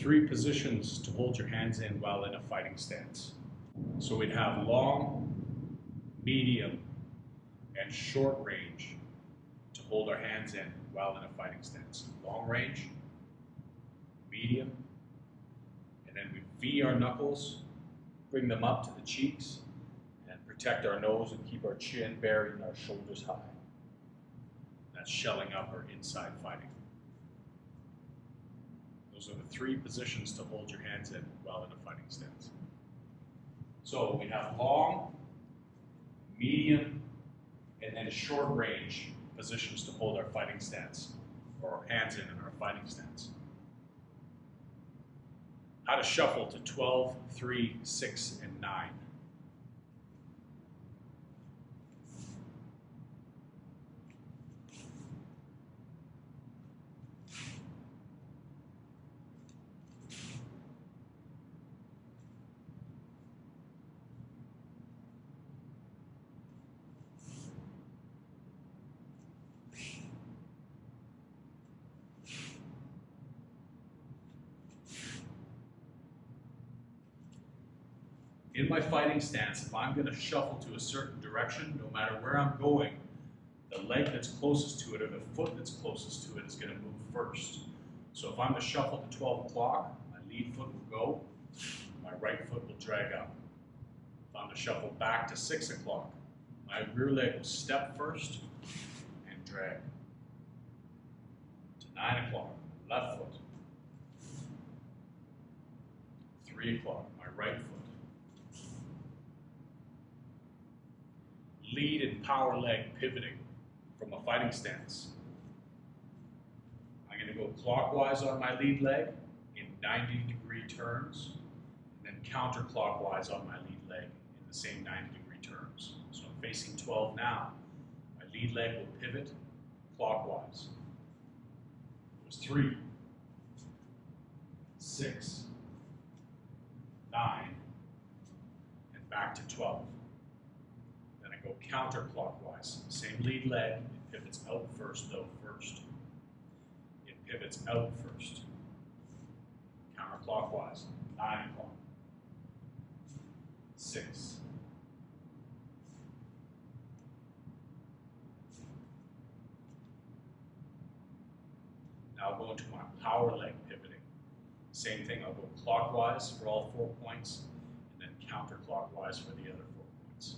3 positions to hold your hands in while in a fighting stance. So we'd have long, medium, and short range to hold our hands in while in a fighting stance. Long range, medium, and then we V our knuckles, bring them up to the cheeks, and protect our nose and keep our chin buried and our shoulders high. That's shelling up or inside fighting. Those are the 3 positions to hold your hands in while in a fighting stance. So we have long, medium, and then short range positions to hold our fighting stance, or our hands in our fighting stance. How to shuffle to 12, 3, 6, and 9. In my fighting stance, if I'm going to shuffle to a certain direction, no matter where I'm going, the leg that's closest to it or the foot that's closest to it is going to move first. So if I'm to shuffle to 12 o'clock, my lead foot will go, my right foot will drag up. If I'm to shuffle back to 6 o'clock, my rear leg will step first and drag. To 9 o'clock, left foot. 3 o'clock, my right foot. Lead and power leg pivoting from a fighting stance. I'm going to go clockwise on my lead leg in 90-degree turns, and then counterclockwise on my lead leg in the same 90-degree turns. So I'm facing 12 now. My lead leg will pivot clockwise. There's 3, 6, 9, and back to 12. Go counterclockwise. Same lead leg, it pivots out first, though first. It pivots out first. Counterclockwise, 9 o'clock. 6. Now I'll go into my power leg pivoting. Same thing, I'll go clockwise for all 4 points, and then counterclockwise for the other 4 points.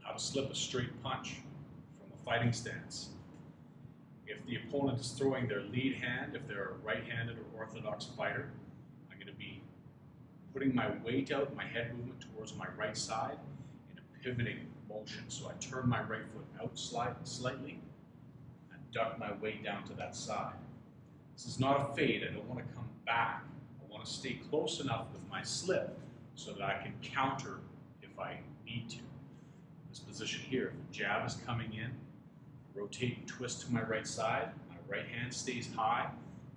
How to slip a straight punch from a fighting stance. If the opponent is throwing their lead hand, if they're a right-handed or orthodox fighter, I'm going to be putting my weight out, my head movement towards my right side in a pivoting motion. So I turn my right foot out slightly and duck my weight down to that side. This is not a fade. I don't want to come back. I want to stay close enough with my slip so that I can counter if I need to. This position here, if the jab is coming in, rotate and twist to my right side, my right hand stays high,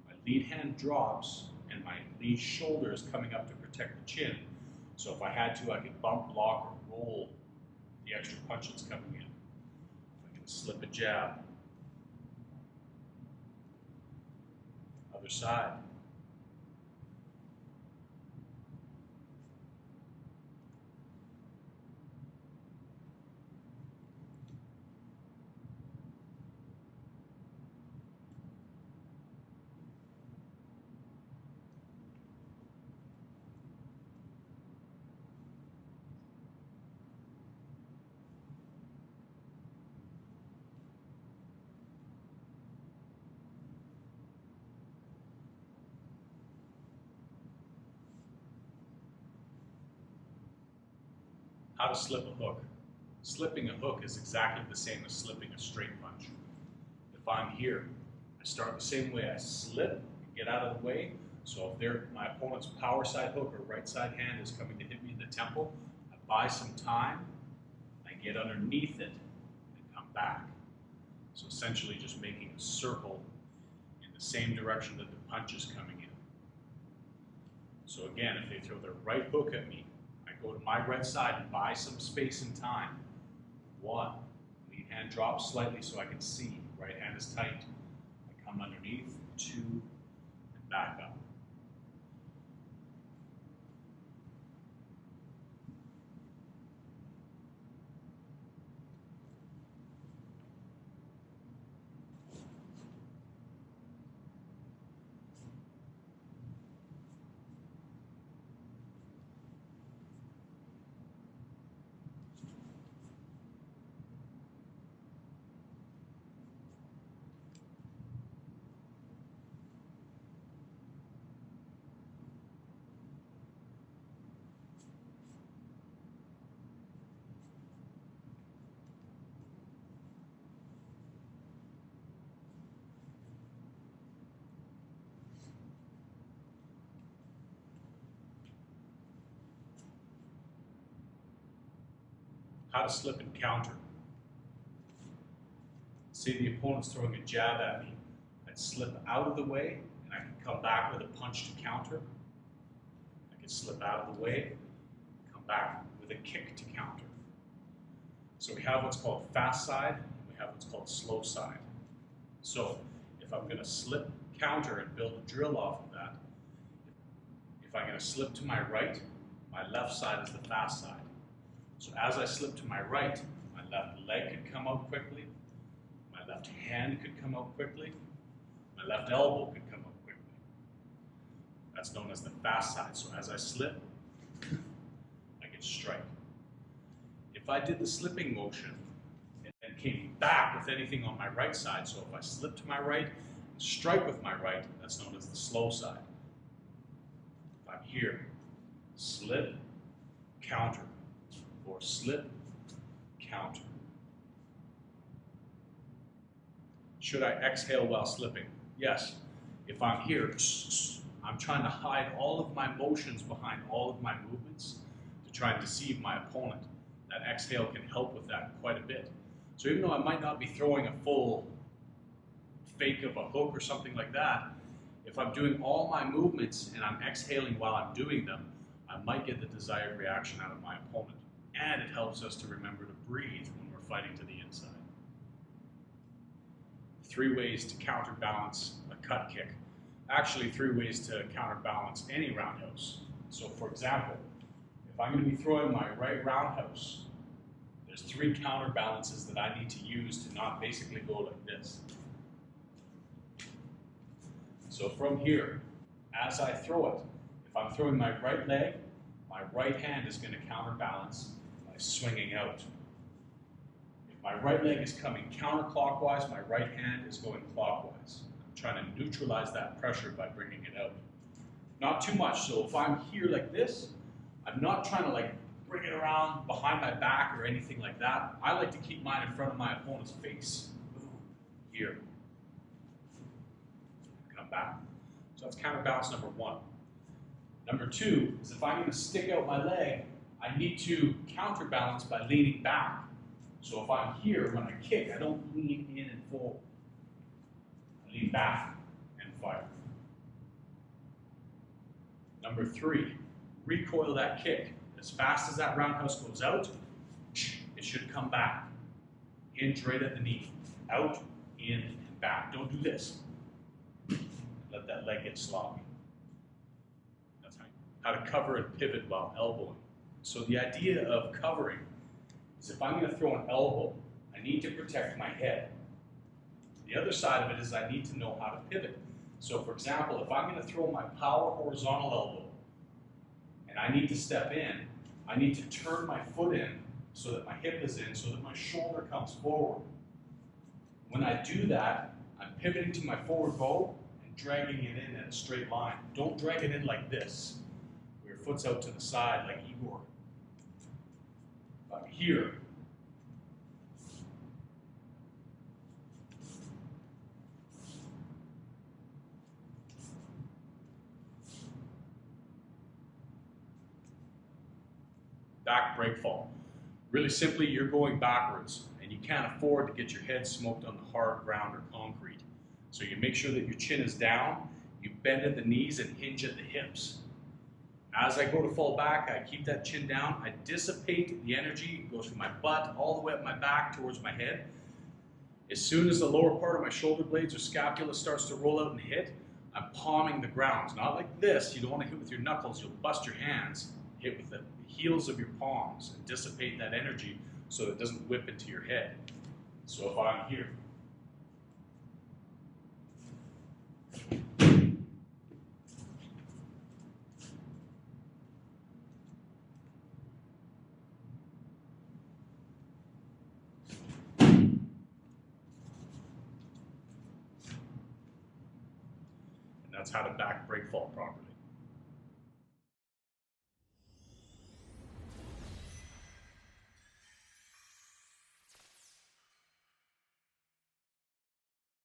my lead hand drops, and my lead shoulder is coming up to protect the chin. So if I had to, I could bump, block, or roll the extra punch that's coming in. I can slip a jab. Other side. How to slip a hook. Slipping a hook is exactly the same as slipping a straight punch. If I'm here, I start the same way. I slip and get out of the way. So if my opponent's power side hook or right side hand is coming to hit me in the temple, I buy some time, I get underneath it and come back. So essentially just making a circle in the same direction that the punch is coming in. So again, if they throw their right hook at me, I go to my right side and buy some space and time. 1, lead hand drops slightly so I can see. Right hand is tight. I come underneath. 2, and back up. How to slip and counter. Say the opponent's throwing a jab at me. I'd slip out of the way and I can come back with a punch to counter. I can slip out of the way, come back with a kick to counter. So we have what's called fast side, and we have what's called slow side. So if I'm going to slip, counter, and build a drill off of that, if I'm going to slip to my right, my left side is the fast side. So as I slip to my right, my left leg could come out quickly, my left hand could come out quickly, my left elbow could come out quickly. That's known as the fast side. So as I slip, I can strike. If I did the slipping motion and came back with anything on my right side, so if I slip to my right and strike with my right, that's known as the slow side. If I'm here, slip, counter. Or slip, counter. Should I exhale while slipping? Yes. If I'm here, I'm trying to hide all of my motions behind all of my movements to try and deceive my opponent. That exhale can help with that quite a bit. So even though I might not be throwing a full fake of a hook or something like that, if I'm doing all my movements and I'm exhaling while I'm doing them, I might get the desired reaction out of my opponent. And it helps us to remember to breathe when we're fighting to the inside. 3 ways to counterbalance a cut kick. Actually, 3 ways to counterbalance any roundhouse. So for example, if I'm going to be throwing my right roundhouse, there's 3 counterbalances that I need to use to not basically go like this. So from here, as I throw it, if I'm throwing my right leg, my right hand is going to counterbalance by swinging out. If my right leg is coming counterclockwise, my right hand is going clockwise. I'm trying to neutralize that pressure by bringing it out. Not too much, so if I'm here like this, I'm not trying to like bring it around behind my back or anything like that. I like to keep mine in front of my opponent's face. Here. Come back. So that's counterbalance number 1. Number 2 is if I'm going to stick out my leg, I need to counterbalance by leaning back. So if I'm here, when I kick, I don't lean in and forward. I lean back and fire. Number 3, recoil that kick. As fast as that roundhouse goes out, it should come back. Hinge right at the knee. Out, in, and back. Don't do this. Let that leg get sloppy. That's how to cover and pivot while elbowing. So the idea of covering is if I'm going to throw an elbow, I need to protect my head. The other side of it is I need to know how to pivot. So for example, if I'm going to throw my power horizontal elbow and I need to step in, I need to turn my foot in so that my hip is in, so that my shoulder comes forward. When I do that, I'm pivoting to my forward bow and dragging it in a straight line. Don't drag it in like this, where your foot's out to the side like Igor. If I'm here, back breakfall. Really simply, you're going backwards, and you can't afford to get your head smoked on the hard ground or concrete. So you make sure that your chin is down, you bend at the knees and hinge at the hips. As I go to fall back, I keep that chin down, I dissipate the energy, it goes from my butt all the way up my back towards my head. As soon as the lower part of my shoulder blades or scapula starts to roll out and hit, I'm palming the ground. It's not like this, you don't want to hit with your knuckles, you'll bust your hands. Hit with the heels of your palms and dissipate that energy so that it doesn't whip into your head. So if I'm here, and that's how to back breakfall properly.